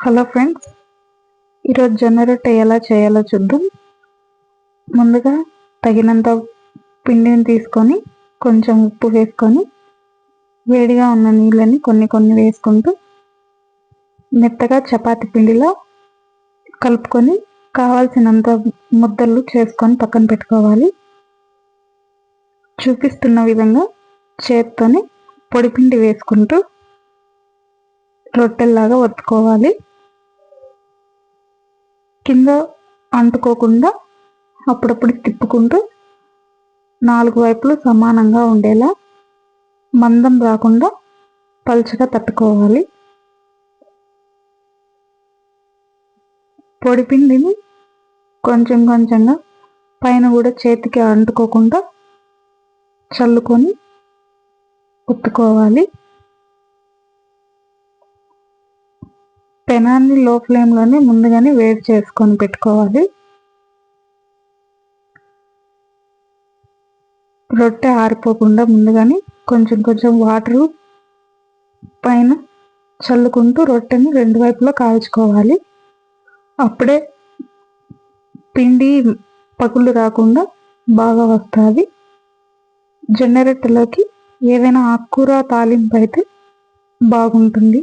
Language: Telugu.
హలో ఫ్రెండ్స్, ఈరోజు జొన్న రొట్టె ఎలా చేయాలో చూద్దాం. ముందుగా తగినంత పిండిని తీసుకొని కొంచెం ఉప్పు వేసుకొని వేడిగా ఉన్న నీళ్ళని కొన్ని కొన్ని వేసుకుంటూ మెత్తగా చపాతి పిండిలో కలుపుకొని కావాల్సినంత ముద్దలు చేసుకొని పక్కన పెట్టుకోవాలి. చూపిస్తున్న విధంగా చేత్తోని పొడిపిండి వేసుకుంటూ రొట్టెల్లాగా ఒత్తుకోవాలి. కింద అంటుకోకుండా అప్పుడప్పుడు తిప్పుకుంటూ 4 వైపులు సమానంగా ఉండేలా మందం రాకుండా పలుచగా తట్టుకోవాలి. పొడిపిండిని కొంచెం కొంచెంగా పైన కూడా చేతికి అంటుకోకుండా చల్లుకొని ఒత్తుకోవాలి. పెనాన్ని లో ఫ్లేమ్లోనే ముందుగానే వేడి చేసుకొని పెట్టుకోవాలి. రొట్టె ఆరిపోకుండా ముందుగానే కొంచెం కొంచెం వాటరు పైన చల్లుకుంటూ రొట్టెని 2 వైపులా కాల్చుకోవాలి. అప్పుడే పిండి పగులు రాకుండా బాగా వస్తుంది. జొన్న రొట్టెలోకి ఏదైనా ఆకుకూర తాలింపు అయితే బాగుంటుంది.